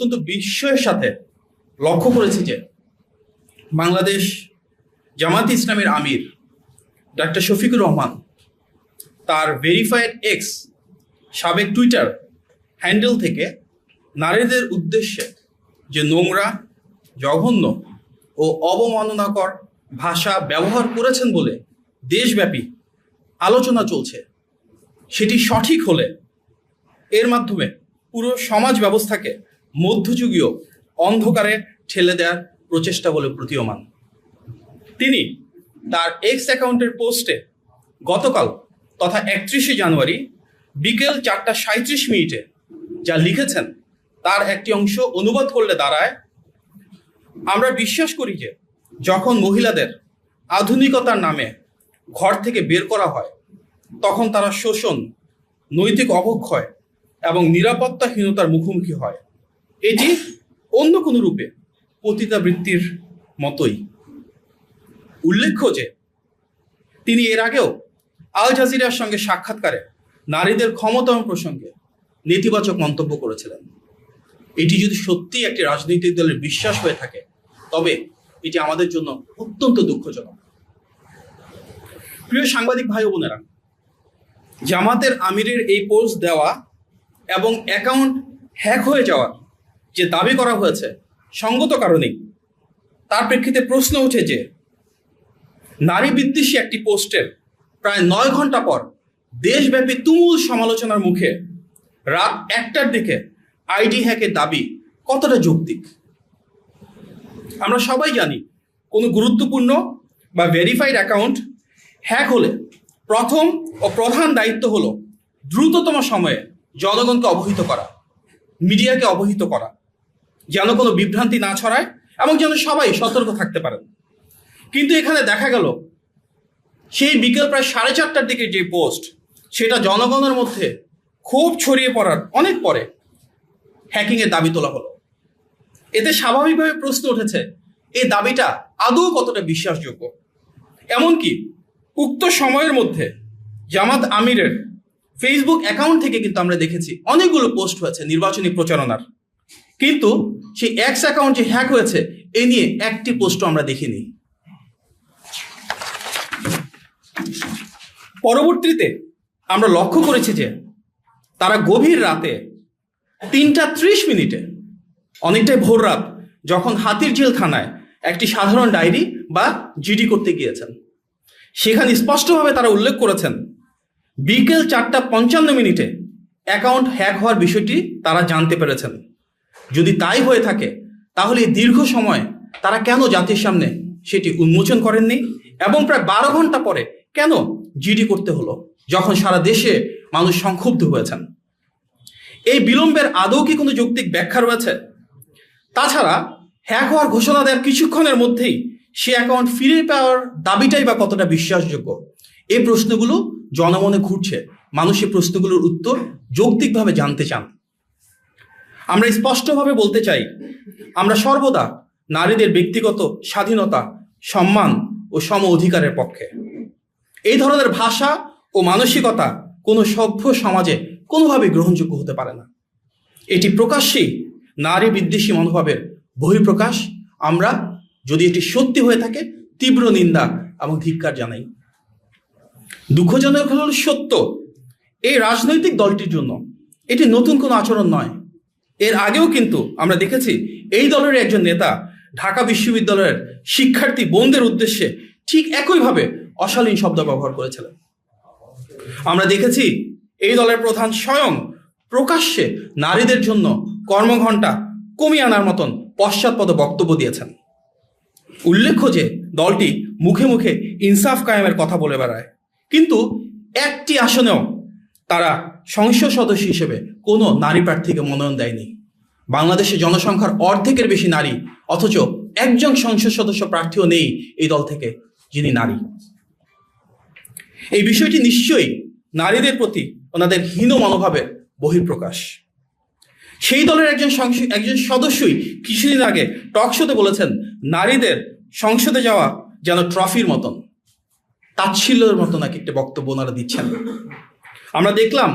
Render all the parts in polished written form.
অত্যন্ত বিস্ময়ের সাথে লক্ষ্য করেছি যে বাংলাদেশ জামাত ইসলামের আমির ডাক্তার শফিকুর রহমান তার ভেরিফাইড এক্স সাবেক টুইটার হ্যান্ডেল থেকে নারীদের উদ্দেশ্যে যে নোংরা, জঘন্য ও অবমাননাকর ভাষা ব্যবহার করেছেন বলে দেশব্যাপী আলোচনা চলছে, সেটি সঠিক হলে এর মাধ্যমে পুরো সমাজ ব্যবস্থাকে মধ্যযুগীয় অন্ধকারে ঠেলে দেওয়ার প্রচেষ্টা বলে প্রতীয়মান। তিনি তার এক্স অ্যাকাউন্টের পোস্টে গতকাল তথা 31শে জানুয়ারি বিকেল 4:37 যা লিখেছেন তার একটি অংশ অনুবাদ করলে দাঁড়ায়, আমরা বিশ্বাস করি যে যখন মহিলাদের আধুনিকতার নামে ঘর থেকে বের করা হয় তখন তারা শোষণ, নৈতিক অবক্ষয় এবং নিরাপত্তাহীনতার মুখোমুখি হয়। এটি অন্য কোনো রূপে পতিতাবৃত্তির মতোই। উল্লেখ্য যে তিনি এর আগেও আল জাজিরার সঙ্গে সাক্ষাৎকারে নারীদের ক্ষমতায়ন প্রসঙ্গে নেতিবাচক মন্তব্য করেছিলেন। এটি যদি সত্যিই একটি রাজনৈতিক দলের বিশ্বাস হয়ে থাকে তবে এটি আমাদের জন্য অত্যন্ত দুঃখজনক। প্রিয় সাংবাদিক ভাই ও বোনেরা, জামাতের আমিরের এই পোস্ট দেওয়া এবং অ্যাকাউন্ট হ্যাক হয়ে যাওয়ার যে দাবি করা হয়েছে সঙ্গত কারণেই তার প্রেক্ষিতে প্রশ্ন ওঠে যে নারী বিদ্বেষী একটি পোস্টের প্রায় 9 ঘন্টা পর দেশব্যাপী তুমুল সমালোচনার মুখে রাত 1টার দিকে আইডি হ্যাকের দাবি কতটা যৌক্তিক। আমরা সবাই জানি কোনো গুরুত্বপূর্ণ বা ভেরিফাইড অ্যাকাউন্ট হ্যাক হলে প্রথম ও প্রধান দায়িত্ব হলো দ্রুততম সময়ে জনগণকে অবহিত করা, মিডিয়াকে অবহিত করা, যেন কোনো বিভ্রান্তি না ছড়ায় এবং যেন সবাই সতর্ক থাকতে পারেন। কিন্তু এখানে দেখা গেল সেই বিকেল প্রায় 4:30টার দিকে যে পোস্ট, সেটা জনগণের মধ্যে ক্ষোভ ছড়িয়ে পড়ার অনেক পরে হ্যাকিংয়ের দাবি তোলা হলো। এতে স্বাভাবিকভাবে প্রশ্ন উঠেছে এই দাবিটা আদৌ কতটা বিশ্বাসযোগ্য। এমনকি উক্ত সময়ের মধ্যে জামাত আমিরের ফেসবুক অ্যাকাউন্ট থেকে কিন্তু আমরা দেখেছি অনেকগুলো পোস্ট হয়েছে নির্বাচনী প্রচারণার, কিন্তু সেই এক্স অ্যাকাউন্ট যে হ্যাক হয়েছে এ নিয়ে একটি পোস্টও আমরা দেখিনি। পরবর্তীতে আমরা লক্ষ্য করেছি যে তারা গভীর রাতে 3:30 অনেকটাই ভোর রাত, যখন হাতিরঝিল থানায় একটি সাধারণ ডায়েরি বা জিডি করতে গিয়েছেন, সেখানে স্পষ্টভাবে তারা উল্লেখ করেছেন বিকেল 4:55 অ্যাকাউন্ট হ্যাক হওয়ার বিষয়টি তারা জানতে পেরেছেন। যদি তাই হয়ে থাকে তাহলে এই দীর্ঘ সময় তারা কেন জাতির সামনে সেটি উন্মোচন করেননি এবং প্রায় 12 ঘন্টা পরে কেন জিডি করতে হলো, যখন সারা দেশে মানুষ সংক্ষুব্ধ হয়েছেন? এই বিলম্বের আদৌ কি কোনো যৌক্তিক ব্যাখ্যা রয়েছে? তাছাড়া হ্যাক হওয়ার ঘোষণা দেওয়ার কিছুক্ষণের মধ্যেই সে অ্যাকাউন্ট ফিরে পাওয়ার দাবিটাই বা কতটা বিশ্বাসযোগ্য? এই প্রশ্নগুলো জনমনে ঘুরছে। মানুষ এই প্রশ্নগুলোর উত্তর যৌক্তিকভাবে জানতে চান। আমরা স্পষ্টভাবে বলতে চাই, আমরা সর্বদা নারীদের ব্যক্তিগত স্বাধীনতা, সম্মান ও সম অধিকারের পক্ষে। এই ধরনের ভাষা ও মানসিকতা কোনো সভ্য সমাজে কোনোভাবেই গ্রহণযোগ্য হতে পারে না। এটি প্রকাশ্যেই নারী বিদ্বেষী মনোভাবের বহিঃপ্রকাশ। আমরা যদি এটি সত্যি হয়ে থাকে তীব্র নিন্দা এবং ধিক্কার জানাই। দুঃখজনক হল সত্য, এই রাজনৈতিক দলটির জন্য এটি নতুন কোনো আচরণ নয়। এর আগেও কিন্তু আমরা দেখেছি এই দলের একজন নেতা ঢাকা বিশ্ববিদ্যালয়ের শিক্ষার্থী বোনদের উদ্দেশ্যে ঠিক একইভাবে অশালীন শব্দ ব্যবহার করেছিলেন। আমরা দেখেছি এই দলের প্রধান স্বয়ং প্রকাশ্যে নারীদের জন্য কর্মঘণ্টা কমিয়ে আনার মতন পশ্চাৎপদ বক্তব্য দিয়েছেন। উল্লেখ্য যে দলটি মুখে মুখে ইনসাফ কায়েমের কথা বলে বেড়ায়, কিন্তু একটি আসনেও তারা সংসদ সদস্য হিসেবে কোনো নারী প্রার্থীকে মনোনয়ন দেয়নি। বাংলাদেশের জনসংখ্যার অর্ধেকের বেশি নারী, অথচ একজন সংসদ সদস্য প্রার্থীও নেই এই দল থেকে যিনি নারী। এই বিষয়টি নিশ্চয়ই নারীদের প্রতি ওনাদের হীন মনোভাবের বহিঃপ্রকাশ। সেই দলের একজন সদস্যই কিছুদিন আগে টক শোতে বলেছেন নারীদের সংসদে যাওয়া যেন ট্রফির মতন, তাচ্ছিল্যের মতো নাকি একটা বক্তব্য ওনারা দিচ্ছেন। আমরা দেখলাম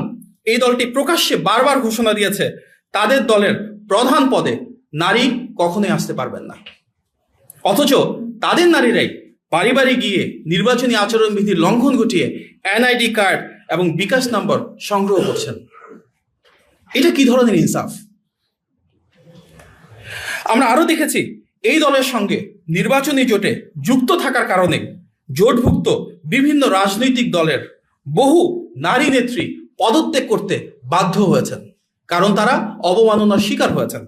এই দলটি প্রকাশ্যে বারবার ঘোষণা দিয়েছে তাদের দলের প্রধান পদে নারী কখনোই আসতে পারবেন না। অথচ তাদের নারীরাই বাড়ি বাড়ি গিয়ে নির্বাচনী আচরণবিধির লঙ্ঘন ঘটিয়ে এনআইডি কার্ড এবং বিকাশ নম্বর সংগ্রহ করছেন। এটা কি ধরনের ইনসাফ? আমরা আরো দেখেছি এই দলের সঙ্গে নির্বাচনী জোটে যুক্ত থাকার কারণে জোটভুক্ত বিভিন্ন রাজনৈতিক দলের বহু নারী নেত্রী পদত্যাগ করতে বাধ্য হয়েছেন, কারণ তারা অবমাননার শিকার হয়েছেন।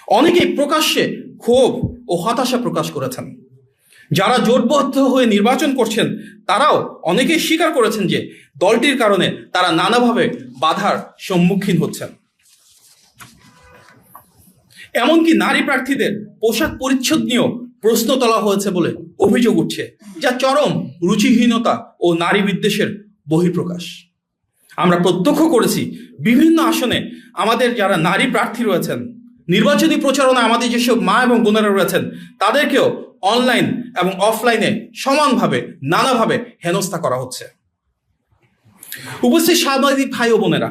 অনেকেই প্রকাশ্যে ক্ষোভ ও হতাশা প্রকাশ করেছেন। যারা জোটবদ্ধ হয়ে নির্বাচন করছেন তারাও অনেকেই স্বীকার করেছেন যে দলটির কারণে তারা নানাভাবে বাধার সম্মুখীন হচ্ছেন। এমনকি নারী প্রার্থীদের পোশাক পরিচ্ছদ নিয়েও প্রশ্ন তোলা হয়েছে বলে অভিযোগ উঠছে, যা চরম রুচিহীনতা ও নারী বিদ্বেষের বহিঃপ্রকাশ। আমরা প্রত্যক্ষ করেছি বিভিন্ন আসনে আমাদের যারা নারী প্রার্থী রয়েছেন, নির্বাচনী প্রচারণা আমাদের যেসব মা এবং বোনেরা রয়েছেন তাদেরকেও অনলাইন এবং অফলাইনে সমানভাবে নানাভাবে হেনস্থা করা হচ্ছে। উপস্থিত সাংবাদিক ভাই ও বোনেরা,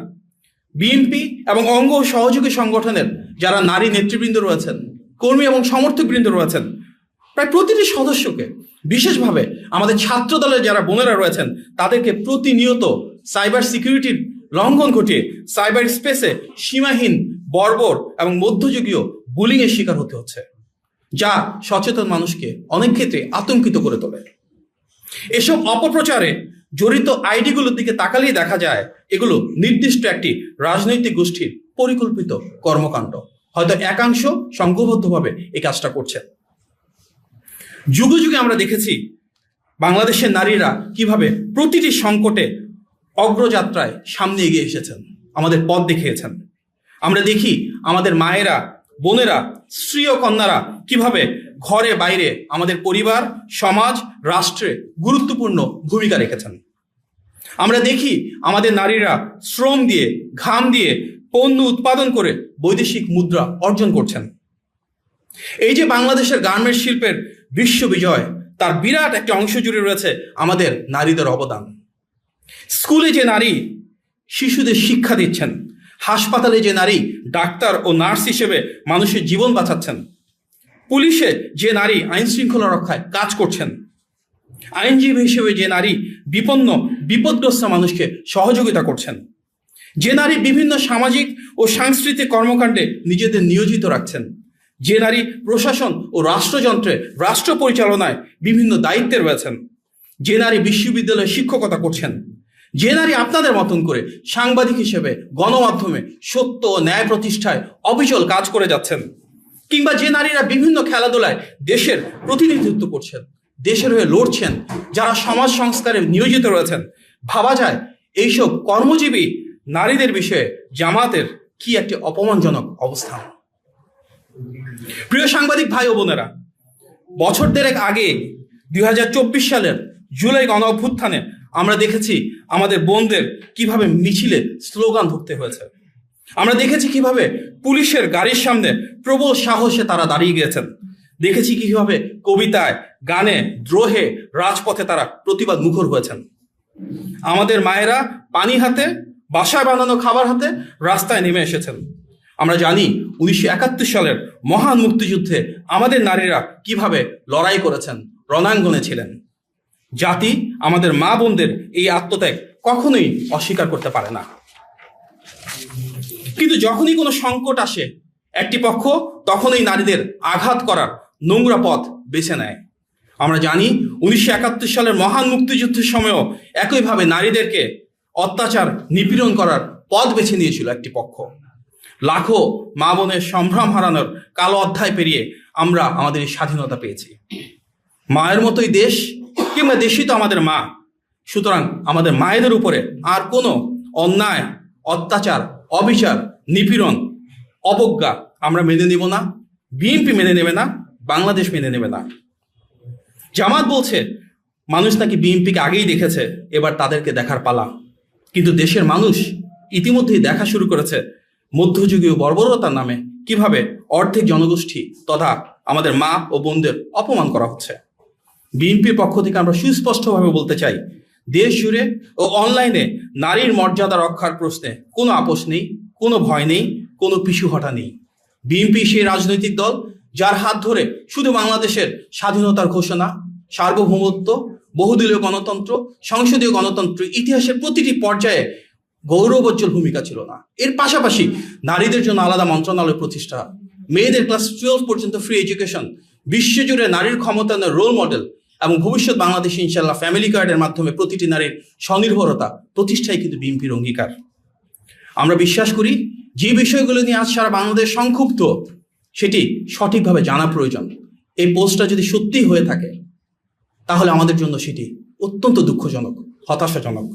বিএনপি এবং অঙ্গ সহযোগী সংগঠনের যারা নারী নেতৃবৃন্দ রয়েছেন, কর্মী এবং সমর্থকবৃন্দ রয়েছেন, প্রায় প্রতিটি সদস্যকে, বিশেষভাবে আমাদের ছাত্র দলের যারা বোনেরা রয়েছেন তাদেরকে প্রতিনিয়ত সাইবার সিকিউরিটির লঙ্ঘন ঘটিয়ে সাইবার স্পেসে সীমাহীন বর্বর এবং মধ্যযুগীয় বুলিংয়ের শিকার হতে হচ্ছে, যা সচেতন মানুষকে অনেক ক্ষেত্রে আতঙ্কিত করে তোলে। এসব অপপ্রচারে জড়িত আইডিগুলোর দিকে তাকালেই দেখা যায় এগুলো নির্দিষ্ট একটি রাজনৈতিক গোষ্ঠীর পরিকল্পিত কর্মকাণ্ড। হয়তো একাংশ সংঘবদ্ধভাবে এই কাজটা করছে। যুগে যুগে আমরা দেখেছি বাংলাদেশের নারীরা কিভাবে প্রতিটি সংকটে অগ্রযাত্রায় সামনে এগিয়ে এসেছেন, আমাদের পথ দেখিয়েছেন। আমরা দেখি আমাদের মায়েরা, বোনেরা, স্ত্রী ও কন্যারা কিভাবে ঘরে বাইরে আমাদের পরিবার, সমাজ, রাষ্ট্রে গুরুত্বপূর্ণ ভূমিকা রেখেছেন। আমরা দেখি আমাদের নারীরা শ্রম দিয়ে, ঘাম দিয়ে পণ্য উৎপাদন করে বৈদেশিক মুদ্রা অর্জন করছেন। এই যে বাংলাদেশের গার্মেন্টস শিল্পের বিশ্ব বিজয়, তার বিরাট একটা অংশ জুড়ে রয়েছে আমাদের নারীদের অবদান। স্কুলে যে নারী শিশুদের শিক্ষা দিচ্ছেন, হাসপাতালে যে নারী ডাক্তার ও নার্স হিসেবে মানুষের জীবন বাঁচাচ্ছেন, পুলিশে যে নারী আইন শৃঙ্খলা রক্ষায় কাজ করছেন, আইনজীবী হিসেবে যে নারী বিপদগ্রস্ত মানুষকে সহযোগিতা করছেন, যে নারী বিভিন্ন সামাজিক ও সাংস্কৃতিক কর্মকাণ্ডে নিজেদের নিয়োজিত রাখছেন, যে নারী প্রশাসন ও রাষ্ট্রযন্ত্রে, রাষ্ট্র পরিচালনায় বিভিন্ন দায়িত্বে রয়েছেন, যে নারী বিশ্ববিদ্যালয়ে শিক্ষকতা করছেন, যে নারী আপনাদের মতন করে সাংবাদিক হিসেবে গণমাধ্যমে সত্য ও ন্যায় প্রতিষ্ঠায় অবিচল কাজ করে যাচ্ছেন, কিংবা যে নারীরা বিভিন্ন খেলাধুলায় দেশের প্রতিনিধিত্ব করছেন, দেশের হয়ে লড়ছেন, যারা সমাজ সংস্কারে নিয়োজিত রয়েছেন, ভাবা যায় এইসব কর্মজীবী নারীদের বিষয়ে জামাতের কি একটি অপমানজনক অবস্থান। প্রিয় সাংবাদিক ভাই ও বোনেরা, বছর দেড়েক আগে 2024 সালের জুলাই গণ অভ্যুত্থানে আমরা দেখেছি আমাদের বোনদের কিভাবে মিছিলে স্লোগান ধরতে হয়েছে। আমরা দেখেছি কিভাবে পুলিশের গাড়ির সামনে প্রবল সাহসে তারা দাঁড়িয়ে গিয়েছেন। দেখেছি কিভাবে কবিতায়, গানে, দ্রোহে, রাজপথে তারা প্রতিবাদ মুখর হয়েছেন। আমাদের মায়েরা পানি হাতে, বাসায় বানানো খাবার হাতে রাস্তায় নেমে এসেছেন। আমরা জানি 1971 সালের মহান মুক্তিযুদ্ধে আমাদের নারীরা কিভাবে লড়াই করেছেন, রণাঙ্গনে ছিলেন। জাতি আমাদের মা বোনদের এই আত্মত্যাগ কখনোই অস্বীকার করতে পারে না। কিন্তু যখনই কোনো সংকট আসে, একটি পক্ষ তখনই নারীদের আঘাত করার নোংরা পথ বেছে নেয়। আমরা জানি 1971 সালের মহান মুক্তিযুদ্ধের সময়ও একইভাবে নারীদেরকে অত্যাচার, নিপীড়ন করার পথ বেছে নিয়েছিল একটি পক্ষ। লাখো মা বোনের সম্ভ্রম হারানোর কালো অধ্যায় পেরিয়ে আমরা আমাদের এই স্বাধীনতা পেয়েছি। মায়ের মতোই দেশ, কিংবা দেশই তো আমাদের মা। সুতরাং আমাদের মায়েদের উপরে আর কোনো অন্যায়, অত্যাচার, অবিচার, নিপীড়ন, অবজ্ঞা আমরা মেনে নিব না, বিএনপি মেনে নেবে না, বাংলাদেশ মেনে নেবে না। জামাত বলছে মানুষ নাকি বিএনপিকে আগেই দেখেছে, এবার তাদেরকে দেখার পালা। কিন্তু দেশের মানুষ ইতিমধ্যেই দেখা শুরু করেছে মধ্যযুগীয় বর্বরতার নামে কিভাবে অর্ধেক জনগোষ্ঠী তথা আমাদের মা ও বোনদের অপমান করা হচ্ছে। বিএনপির পক্ষ থেকে আমরা সুস্পষ্টভাবে বলতে চাই, দেশ জুড়ে ও অনলাইনে নারীর মর্যাদা রক্ষার প্রশ্নে কোনো আপোষ নেই, কোনো ভয় নেই, কোনো পিছু হটা নেই। বিএনপি সেই রাজনৈতিক দল যার হাত ধরে শুধু বাংলাদেশের স্বাধীনতার ঘোষণা, সার্বভৌমত্ব, বহুদলীয় গণতন্ত্র, সংসদীয় গণতন্ত্র ইতিহাসের প্রতিটি পর্যায়ে গৌরবোজ্জ্বল ভূমিকা ছিল না। এর পাশাপাশি নারীদের জন্য আলাদা মন্ত্রণালয় প্রতিষ্ঠা, মেয়েদের ক্লাস 12 পর্যন্ত ফ্রি এডুকেশন, বিশ্বজুড়ে নারীর ক্ষমতায়নের রোল মডেল এবং ভবিষ্যৎ বাংলাদেশে ইনশাল্লাহ ফ্যামিলি কার্ডের মাধ্যমে প্রতিটি নারীর স্বনির্ভরতা প্রতিষ্ঠাই কিন্তু বিএনপির অঙ্গীকার। আমরা বিশ্বাস করি যে বিষয়গুলো নিয়ে আজ সারা বাংলাদেশ সংক্ষুব্ধ সেটি সঠিকভাবে জানা প্রয়োজন। এই পোস্টটা যদি সত্যি হয়ে থাকে তাহলে আমাদের জন্য সেটি অত্যন্ত দুঃখজনক, হতাশাজনক।